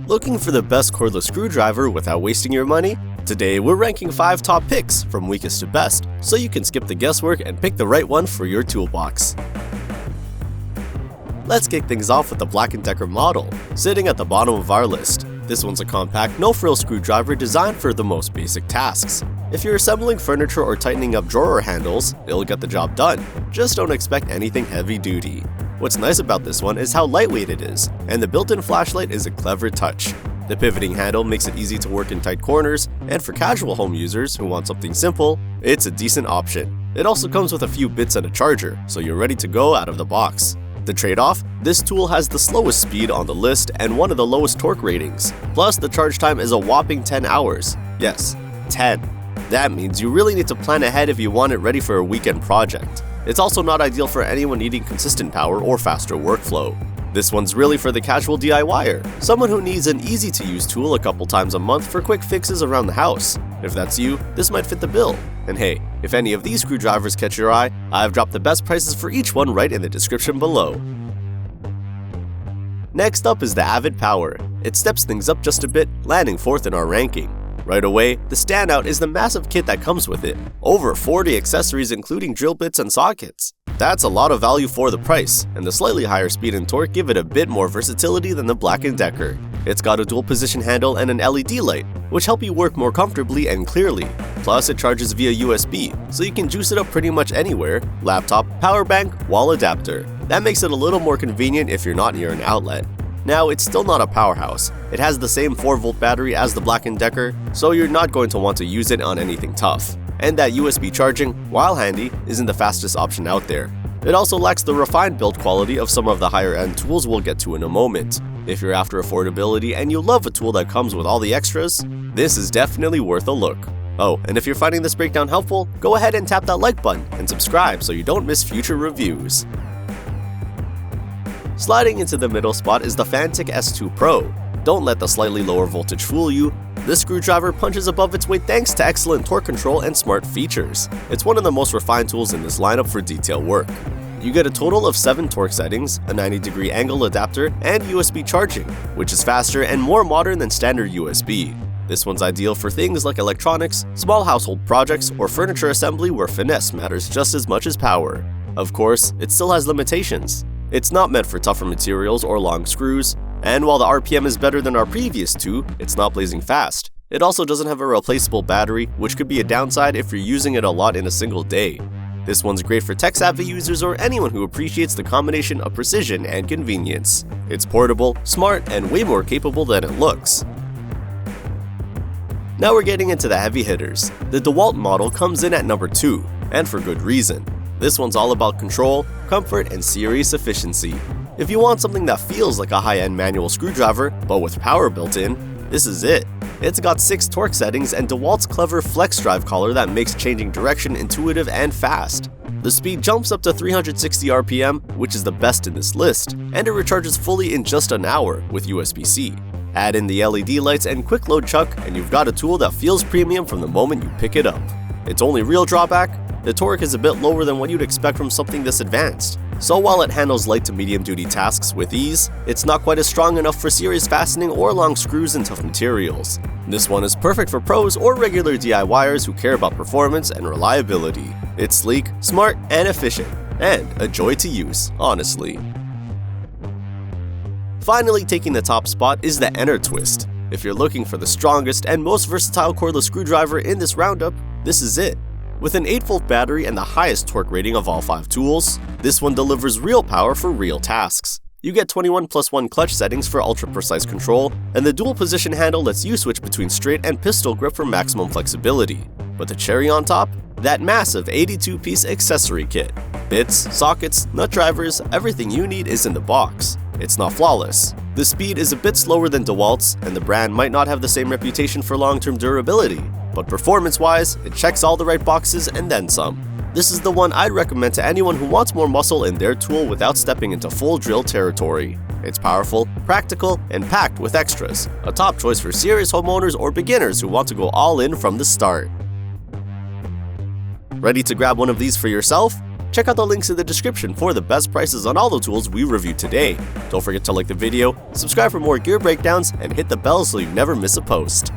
Looking for the best cordless screwdriver without wasting your money? Today, we're ranking 5 top picks from weakest to best, so you can skip the guesswork and pick the right one for your toolbox. Let's kick things off with the BLACK+DECKER model, sitting at the bottom of our list. This one's a compact, no-frills screwdriver designed for the most basic tasks. If you're assembling furniture or tightening up drawer handles, it'll get the job done. Just don't expect anything heavy-duty. What's nice about this one is how lightweight it is, and the built-in flashlight is a clever touch. The pivoting handle makes it easy to work in tight corners, and for casual home users who want something simple, it's a decent option. It also comes with a few bits and a charger, so you're ready to go out of the box. The trade-off? This tool has the slowest speed on the list and one of the lowest torque ratings. Plus, the charge time is a whopping 10 hours. Yes, 10. That means you really need to plan ahead if you want it ready for a weekend project. It's also not ideal for anyone needing consistent power or faster workflow. This one's really for the casual DIYer, someone who needs an easy-to-use tool a couple times a month for quick fixes around the house. If that's you, this might fit the bill. And hey, if any of these screwdrivers catch your eye, I've dropped the best prices for each one right in the description below. Next up is the AVID Power. It steps things up just a bit, landing 4th in our ranking. Right away, the standout is the massive kit that comes with it. Over 40 accessories including drill bits and sockets. That's a lot of value for the price, and the slightly higher speed and torque give it a bit more versatility than the BLACK+DECKER. It's got a dual position handle and an LED light, which help you work more comfortably and clearly. Plus, it charges via USB, so you can juice it up pretty much anywhere: laptop, power bank, wall adapter. That makes it a little more convenient if you're not near an outlet. Now, it's still not a powerhouse. It has the same 4-volt battery as the BLACK+DECKER, so you're not going to want to use it on anything tough. And that USB charging, while handy, isn't the fastest option out there. It also lacks the refined build quality of some of the higher-end tools we'll get to in a moment. If you're after affordability and you love a tool that comes with all the extras, this is definitely worth a look. Oh, and if you're finding this breakdown helpful, go ahead and tap that like button and subscribe so you don't miss future reviews. Sliding into the middle spot is the Fanttik S2 Pro. Don't let the slightly lower voltage fool you. This screwdriver punches above its weight thanks to excellent torque control and smart features. It's one of the most refined tools in this lineup for detail work. You get a total of 7 torque settings, a 90-degree angle adapter, and USB charging, which is faster and more modern than standard USB. This one's ideal for things like electronics, small household projects, or furniture assembly where finesse matters just as much as power. Of course, it still has limitations. It's not meant for tougher materials or long screws, and while the RPM is better than our previous two, it's not blazing fast. It also doesn't have a replaceable battery, which could be a downside if you're using it a lot in a single day. This one's great for tech-savvy users or anyone who appreciates the combination of precision and convenience. It's portable, smart, and way more capable than it looks. Now we're getting into the heavy hitters. The DEWALT model comes in at number 2, and for good reason. This one's all about control, comfort, and serious efficiency. If you want something that feels like a high-end manual screwdriver, but with power built in, this is it. It's got 6 torque settings and DEWALT's clever flex drive collar that makes changing direction intuitive and fast. The speed jumps up to 360 RPM, which is the best in this list, and it recharges fully in just an hour with USB-C. Add in the LED lights and quick load chuck, and you've got a tool that feels premium from the moment you pick it up. Its only real drawback? The torque is a bit lower than what you'd expect from something this advanced. So while it handles light to medium duty tasks with ease, it's not quite as strong enough for serious fastening or long screws and tough materials. This one is perfect for pros or regular DIYers who care about performance and reliability. It's sleek, smart, and efficient, and a joy to use, honestly. Finally, taking the top spot is the ENERTWIST. If you're looking for the strongest and most versatile cordless screwdriver in this roundup, this is it. With an 8-volt battery and the highest torque rating of all 5 tools, this one delivers real power for real tasks. You get 21+1 clutch settings for ultra-precise control, and the dual position handle lets you switch between straight and pistol grip for maximum flexibility. But the cherry on top? That massive 82-piece accessory kit. Bits, sockets, nut drivers, everything you need is in the box. It's not flawless. The speed is a bit slower than DEWALT's, and the brand might not have the same reputation for long-term durability. But performance-wise, it checks all the right boxes and then some. This is the one I'd recommend to anyone who wants more muscle in their tool without stepping into full drill territory. It's powerful, practical, and packed with extras. A top choice for serious homeowners or beginners who want to go all in from the start. Ready to grab one of these for yourself? Check out the links in the description for the best prices on all the tools we reviewed today. Don't forget to like the video, subscribe for more gear breakdowns, and hit the bell so you never miss a post.